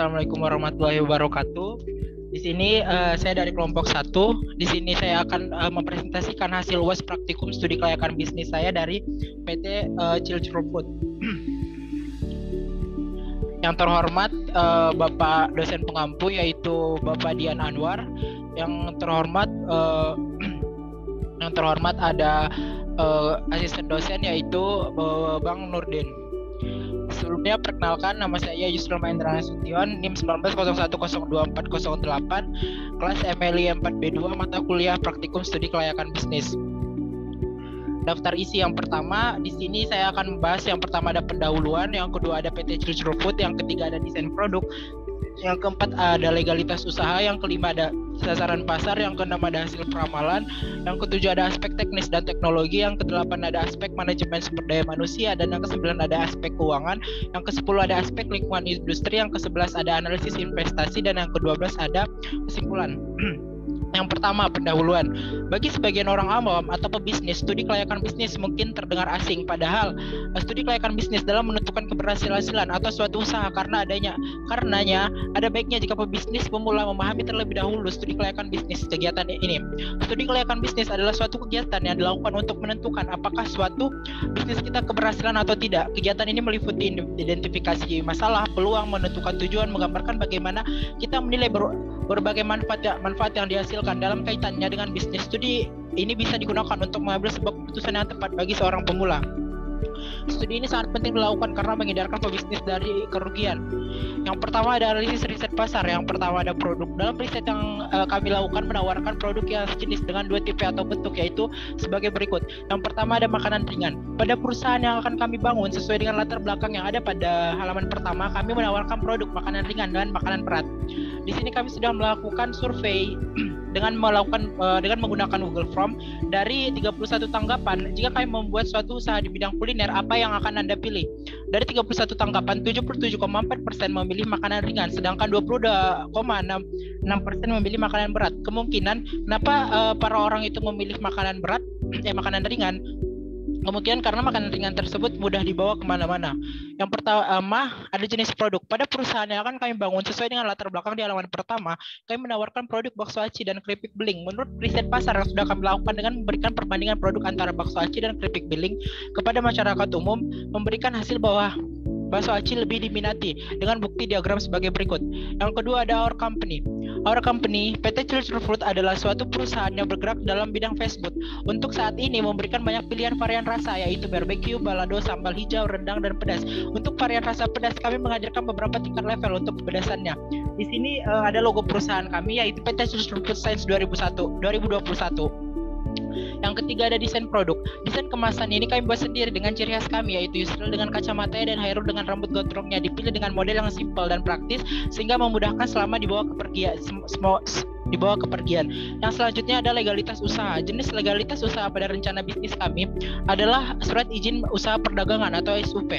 Assalamualaikum warahmatullahi wabarakatuh. Di sini saya dari kelompok 1. Di sini saya akan mempresentasikan hasil UAS praktikum studi kelayakan bisnis saya dari PT Cilcro Food. Yang terhormat Bapak dosen pengampu yaitu Bapak Dian Anwar. Yang terhormat ada asisten dosen yaitu Bang Nurdin. Sebelumnya perkenalkan, nama saya Yusril Mahendra Nasution, NIM 1901024008, kelas MLI 4B2, mata kuliah praktikum studi kelayakan bisnis. Daftar isi yang pertama, di sini saya akan membahas yang pertama ada pendahuluan, yang kedua ada PT Cilcro Food, yang ketiga ada desain produk, yang keempat ada legalitas usaha, yang kelima ada sasaran pasar, yang keenam ada hasil peramalan, yang ketujuh ada aspek teknis dan teknologi, yang kedelapan ada aspek manajemen sumber daya manusia, dan yang kesembilan ada aspek keuangan, yang kesepuluh ada aspek lingkungan industri, yang kesebelas ada analisis investasi, dan yang kedua belas ada kesimpulan. Yang pertama, pendahuluan. Bagi sebagian orang awam atau pebisnis, studi kelayakan bisnis mungkin terdengar asing. Padahal, studi kelayakan bisnis dalam menentukan keberhasilan atau suatu usaha karenanya ada baiknya jika pebisnis pemula memahami terlebih dahulu studi kelayakan bisnis. Kegiatan ini, studi kelayakan bisnis adalah suatu kegiatan yang dilakukan untuk menentukan apakah suatu bisnis kita keberhasilan atau tidak. Kegiatan ini meliputi identifikasi masalah, peluang, menentukan tujuan, menggambarkan bagaimana kita menilai berbagai manfaat yang dihasilkan dalam kaitannya dengan bisnis. Studi ini bisa digunakan untuk mengambil sebuah keputusan yang tepat bagi seorang pemula. Studi ini sangat penting dilakukan karena menghindarkan pebisnis dari kerugian. Yang pertama ada analisis riset pasar. Yang pertama ada produk. Dalam riset yang kami lakukan menawarkan produk yang sejenis dengan dua tipe atau bentuk, yaitu sebagai berikut. Yang pertama ada makanan ringan. Pada perusahaan yang akan kami bangun sesuai dengan latar belakang yang ada pada halaman pertama, kami menawarkan produk makanan ringan dan makanan berat. Di sini kami sudah melakukan survei dengan menggunakan Google Form dari 31 tanggapan. Jika kami membuat suatu usaha di bidang kuliner, apa yang akan Anda pilih? Dari 31 tanggapan, 77,4% memilih makanan ringan, sedangkan 20,6% memilih makanan berat. Kemungkinan kenapa para orang itu memilih makanan ringan? Kemungkinan karena makanan ringan tersebut mudah dibawa kemana-mana. Yang pertama ada jenis produk. Pada perusahaan yang akan kami bangun sesuai dengan latar belakang di halaman pertama, kami menawarkan produk bakso aci dan keripik beling. Menurut riset pasar yang sudah kami lakukan dengan memberikan perbandingan produk antara bakso aci dan keripik beling kepada masyarakat umum, memberikan hasil bahwa bakso aci lebih diminati dengan bukti diagram sebagai berikut. Yang kedua ada Our Company. Our Company, PT Cilcro Food adalah suatu perusahaan yang bergerak dalam bidang fast food. Untuk saat ini memberikan banyak pilihan varian rasa, yaitu barbecue, balado, sambal hijau, rendang, dan pedas. Untuk varian rasa pedas, kami menghadirkan beberapa tingkat level untuk kepedasannya. Di sini ada logo perusahaan kami, yaitu PT Cilcro Food Science 2021. Yang ketiga ada desain produk. Desain kemasan ini kami buat sendiri dengan ciri khas kami, yaitu Yusril dengan kacamata dan Hairul dengan rambut gondrongnya. Dipilih dengan model yang simpel dan praktis sehingga memudahkan selama dibawa kepergian. Yang selanjutnya ada legalitas usaha. Jenis legalitas usaha pada rencana bisnis kami adalah surat izin usaha perdagangan atau SUP.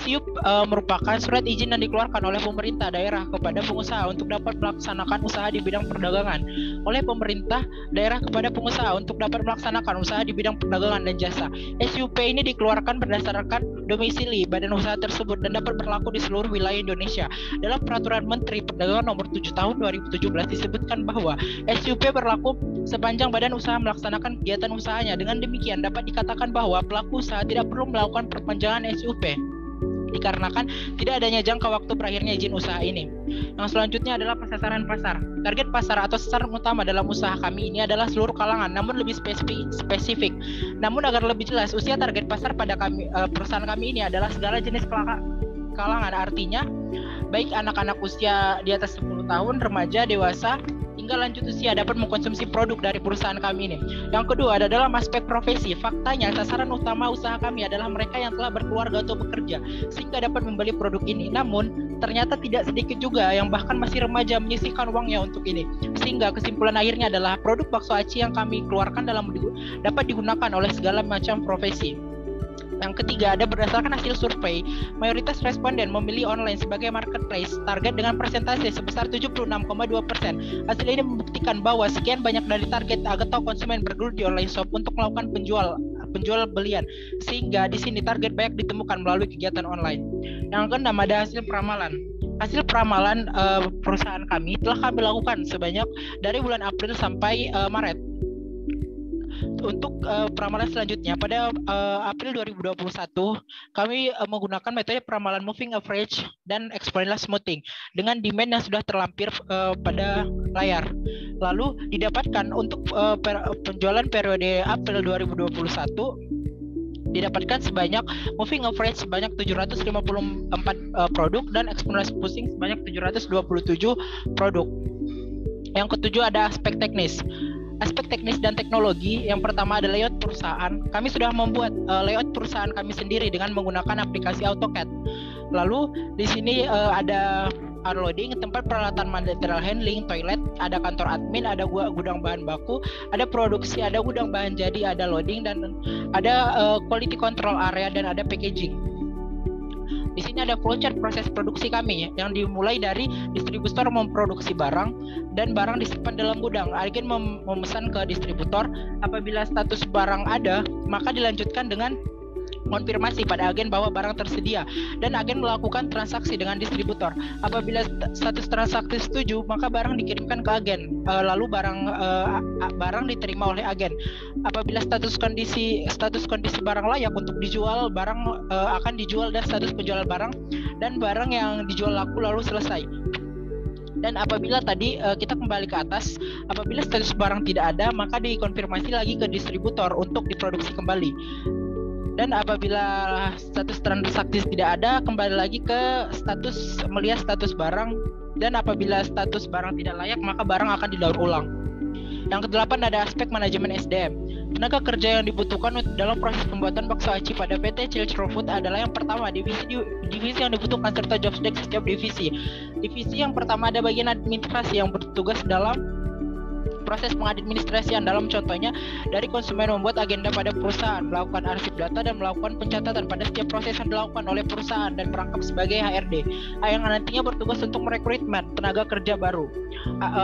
SUP merupakan surat izin yang dikeluarkan oleh pemerintah daerah kepada pengusaha untuk dapat melaksanakan usaha di bidang perdagangan. Oleh pemerintah daerah kepada pengusaha untuk dapat melaksanakan usaha di bidang perdagangan dan jasa. SUP ini dikeluarkan berdasarkan domisili badan usaha tersebut dan dapat berlaku di seluruh wilayah Indonesia. Dalam Peraturan Menteri Perdagangan Nomor 7 Tahun 2017 disebutkan bahwa SUP berlaku sepanjang badan usaha melaksanakan kegiatan usahanya. Dengan demikian dapat dikatakan bahwa pelaku usaha tidak perlu melakukan perpanjangan SUP dikarenakan tidak adanya jangka waktu berakhirnya izin usaha ini. Yang selanjutnya adalah sasaran pasar. Target pasar atau sasaran utama dalam usaha kami ini adalah seluruh kalangan, namun lebih spesifik. Namun agar lebih jelas, usia target pasar pada perusahaan kami ini adalah segala jenis kalangan, artinya baik anak-anak usia di atas 10 tahun, remaja, dewasa, hingga lanjut usia dapat mengkonsumsi produk dari perusahaan kami ini. Yang kedua adalah aspek profesi. Faktanya sasaran utama usaha kami adalah mereka yang telah berkeluarga atau bekerja sehingga dapat membeli produk ini. Namun ternyata tidak sedikit juga yang bahkan masih remaja menyisihkan uangnya untuk ini. Sehingga kesimpulan akhirnya adalah produk bakso aci yang kami keluarkan dapat digunakan oleh segala macam profesi. Yang ketiga ada berdasarkan hasil survei, mayoritas responden memilih online sebagai marketplace target dengan persentase sebesar 76,2%. Hasil ini membuktikan bahwa sekian banyak dari target atau konsumen bergelut di online shop untuk melakukan penjual belian, sehingga di sini target banyak ditemukan melalui kegiatan online. Yang keenam ada hasil peramalan. hasil peramalan perusahaan kami telah kami lakukan sebanyak dari bulan April sampai Maret. Untuk peramalan selanjutnya pada April 2021 kami menggunakan metode peramalan moving average dan exponential smoothing dengan demand yang sudah terlampir pada layar. Lalu didapatkan untuk penjualan periode April 2021 didapatkan sebanyak moving average sebanyak 754 produk dan exponential smoothing sebanyak 727 produk. Yang ketujuh ada aspek teknis. Aspek teknis dan teknologi, yang pertama ada layout perusahaan. Kami sudah membuat layout perusahaan kami sendiri dengan menggunakan aplikasi AutoCAD. Lalu di sini ada unloading, tempat peralatan material handling, toilet, ada kantor admin, ada gudang bahan baku, ada produksi, ada gudang bahan jadi, ada loading, dan ada quality control area, dan ada packaging. Di sini ada flowchart proses produksi kami yang dimulai dari distributor memproduksi barang dan barang disimpan dalam gudang. Agen memesan ke distributor. Apabila status barang ada, maka dilanjutkan dengan konfirmasi pada agen bahwa barang tersedia dan agen melakukan transaksi dengan distributor. Apabila status transaksi setuju, maka barang dikirimkan ke agen. Lalu barang diterima oleh agen. Apabila status kondisi barang layak untuk dijual, barang akan dijual dan status penjualan barang dan barang yang dijual laku lalu selesai. Dan apabila tadi kita kembali ke atas, apabila status barang tidak ada, maka dikonfirmasi lagi ke distributor untuk diproduksi kembali. Dan apabila status transaksi tidak ada, kembali lagi ke status, melihat status barang. Dan apabila status barang tidak layak, maka barang akan didaur ulang. Yang kedelapan ada aspek manajemen SDM. Tenaga kerja yang dibutuhkan dalam proses pembuatan bakso aci pada PT Cilacap Food adalah yang pertama divisi yang dibutuhkan serta job desk setiap divisi. Divisi yang pertama ada bagian administrasi yang bertugas dalam proses pengadministrasian, dalam contohnya dari konsumen membuat agenda pada perusahaan, melakukan arsip data dan melakukan pencatatan pada setiap proses yang dilakukan oleh perusahaan dan merangkap sebagai HRD yang nantinya bertugas untuk merekrutmen tenaga kerja baru.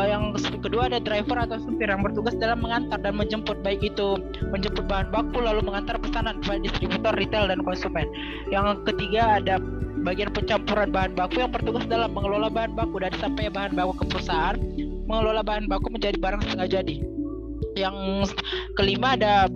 Yang kedua ada driver atau supir yang bertugas dalam mengantar dan menjemput, baik itu menjemput bahan baku lalu mengantar pesanan kepada distributor, retail, dan konsumen. Yang ketiga ada bagian pencampuran bahan baku yang bertugas dalam mengelola bahan baku dari sampai bahan baku ke perusahaan, mengelola bahan baku menjadi barang setengah jadi. Yang kelima ada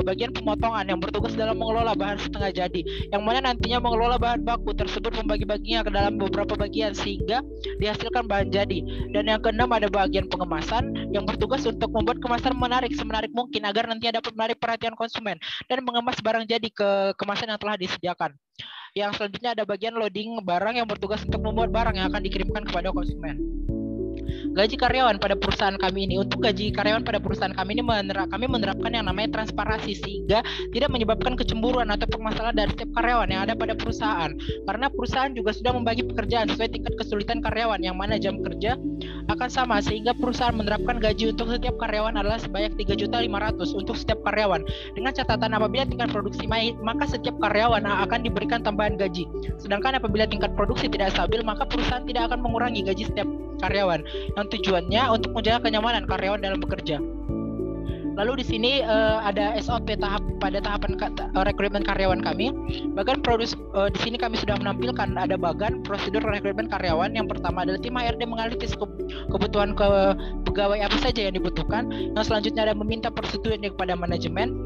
bagian pemotongan yang bertugas dalam mengelola bahan setengah jadi, yang mana nantinya mengelola bahan baku tersebut, membagi-baginya ke dalam beberapa bagian sehingga dihasilkan bahan jadi. Dan yang keenam ada bagian pengemasan yang bertugas untuk membuat kemasan semenarik mungkin agar nantinya dapat menarik perhatian konsumen dan mengemas barang jadi ke kemasan yang telah disediakan. Yang selanjutnya ada bagian loading barang yang bertugas untuk membuat barang yang akan dikirimkan kepada konsumen. Gaji karyawan pada perusahaan kami ini, untuk gaji karyawan pada perusahaan kami ini kami menerapkan yang namanya transparansi sehingga tidak menyebabkan kecemburuan atau permasalahan dari setiap karyawan yang ada pada perusahaan, karena perusahaan juga sudah membagi pekerjaan sesuai tingkat kesulitan karyawan yang mana jam kerja akan sama, sehingga perusahaan menerapkan gaji untuk setiap karyawan adalah sebanyak 3.500.000 untuk setiap karyawan, dengan catatan apabila tingkat produksi naik maka setiap karyawan akan diberikan tambahan gaji, sedangkan apabila tingkat produksi tidak stabil maka perusahaan tidak akan mengurangi gaji setiap karyawan, yang tujuannya untuk menjaga kenyamanan karyawan dalam bekerja. Lalu di sini ada SOP pada tahapan rekrutmen karyawan kami. Bagan di sini kami sudah menampilkan ada bagan prosedur rekrutmen karyawan. Yang pertama adalah tim HRD menganalisis kebutuhan pegawai apa saja yang dibutuhkan. Yang selanjutnya ada meminta persetujuan kepada manajemen.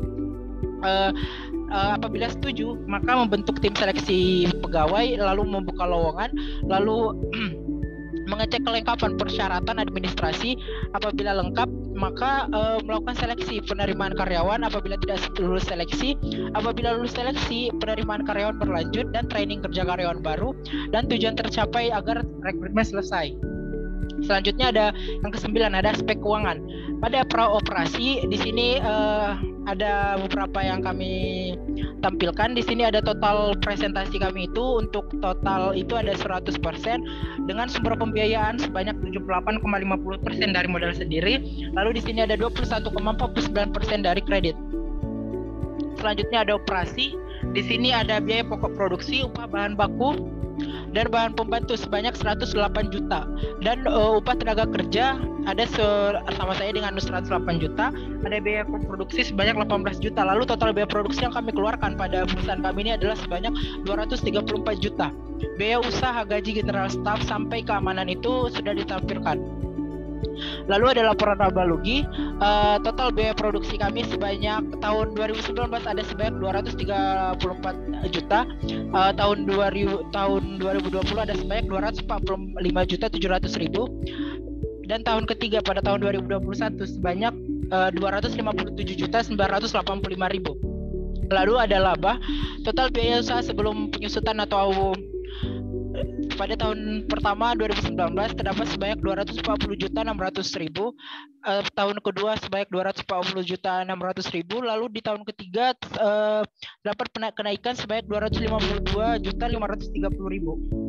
Apabila setuju maka membentuk tim seleksi pegawai, lalu membuka lowongan, lalu mengecek kelengkapan persyaratan administrasi. Apabila lengkap maka melakukan seleksi penerimaan karyawan. Apabila tidak lulus seleksi, apabila lulus seleksi penerimaan karyawan berlanjut dan training kerja karyawan baru, dan tujuan tercapai agar rekrutmen selesai. Selanjutnya ada yang ke-9, ada aspek keuangan. Pada praoperasi di sini ada beberapa yang kami tampilkan. Di sini ada total presentasi kami itu, untuk total itu ada 100% dengan sumber pembiayaan sebanyak 78,50% dari modal sendiri. Lalu di sini ada 21,49% dari kredit. Selanjutnya ada operasi. Di sini ada biaya pokok produksi, upah bahan baku dan bahan pembantu sebanyak 108 juta, dan upah tenaga kerja ada sama saya dengan 108 juta. Ada biaya produksi sebanyak 18 juta. Lalu total biaya produksi yang kami keluarkan pada perusahaan kami ini adalah sebanyak 234 juta. biaya usaha, gaji general staff sampai keamanan itu sudah ditampilkan. Lalu ada laporan laba rugi. Total biaya produksi kami sebanyak tahun 2019 ada sebanyak 234 juta. Tahun 2020 ada sebanyak 245.700.000. Dan tahun ketiga pada tahun 2021 sebanyak 257.985.000. Lalu ada laba. Total biaya usaha sebelum penyusutan atau pada tahun pertama 2019 terdapat sebanyak 240.600.000. Tahun kedua sebanyak 240.600.000. Lalu di tahun ketiga dapat kenaikan sebanyak 252.530.000.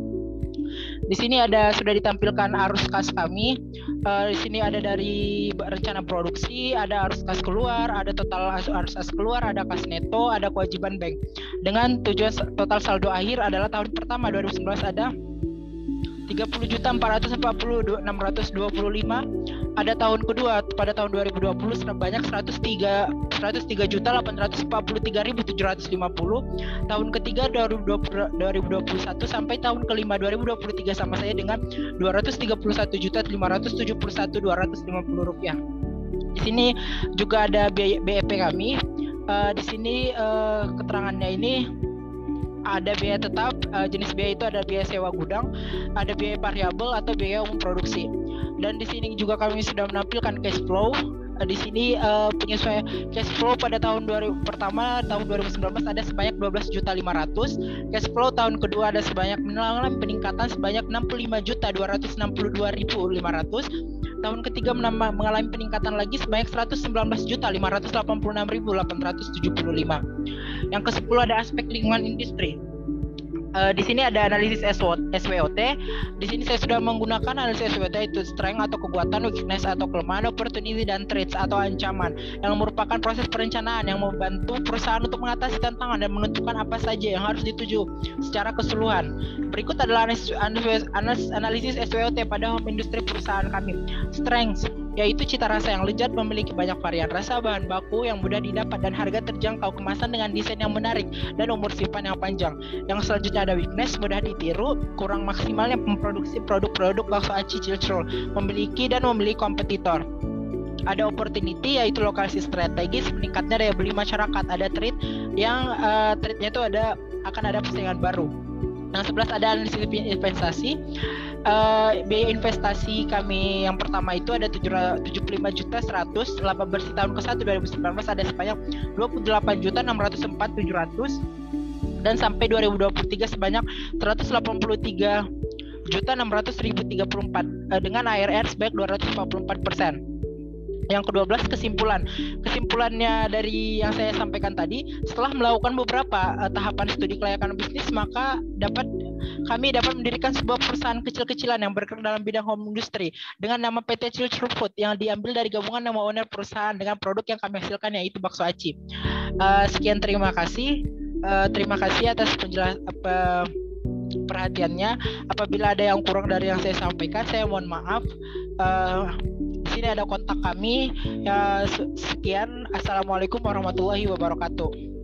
Di sini sudah ditampilkan arus kas kami. Di sini ada dari rencana produksi, ada arus kas keluar, ada total arus kas keluar, ada kas neto, ada kewajiban bank. Dengan tujuan total saldo akhir adalah tahun pertama 2019 ada 30.440.625. Ada tahun kedua pada tahun 2020 sebanyak 103.843.750. Tahun ketiga 2021 sampai tahun kelima 2023 sama saya dengan 231.571.250 rupiah. Di sini juga ada BEP kami. Di sini keterangannya ini ada biaya tetap, jenis biaya itu ada biaya sewa gudang, ada biaya variabel atau biaya umum produksi. Dan di sini juga kami sudah menampilkan cash flow. Di sini penyesuaian cash flow pada tahun pertama tahun 2019 ada sebanyak 12.500.000. Cash flow tahun kedua ada sebanyak mengalami peningkatan sebanyak 65.262.500. Tahun ketiga mengalami peningkatan lagi sebanyak 119.586.875. Yang ke-10 ada aspek lingkungan industri. Di sini ada analisis SWOT. Di sini saya sudah menggunakan analisis SWOT itu strength atau kekuatan, weakness atau kelemahan, opportunity dan threats atau ancaman, yang merupakan proses perencanaan yang membantu perusahaan untuk mengatasi tantangan dan menentukan apa saja yang harus dituju secara keseluruhan. Berikut adalah analisis SWOT pada industri perusahaan kami. Strengths yaitu cita rasa yang lezat, memiliki banyak varian rasa, bahan baku yang mudah didapat dan harga terjangkau, kemasan dengan desain yang menarik dan umur simpan yang panjang. Yang selanjutnya ada weakness, mudah ditiru, kurang maksimalnya memproduksi produk-produk bakso aci cilcrol, memiliki kompetitor. Ada opportunity yaitu lokasi strategis, meningkatnya daya beli masyarakat. Ada threat yang threatnya itu akan ada persaingan baru. Yang 11 ada analisis investasi. Biaya investasi kami yang pertama itu ada 75.100.000. Laba bersih tahun ke-1 2019 ada sebanyak 28.604.700. Dan sampai 2023 sebanyak 183.600.034 dengan ARR sebanyak 244%. Yang ke-12 kesimpulannya dari yang saya sampaikan tadi, setelah melakukan beberapa tahapan studi kelayakan bisnis, maka kami dapat mendirikan sebuah perusahaan kecil-kecilan yang bergerak dalam bidang home industry dengan nama PT Cilcrol Food yang diambil dari gabungan nama owner perusahaan dengan produk yang kami hasilkan yaitu bakso aci. Sekian, terima kasih. Terima kasih atas perhatiannya. Apabila ada yang kurang dari yang saya sampaikan, saya mohon maaf. Di sini ada kontak kami. Sekian. Assalamualaikum warahmatullahi wabarakatuh.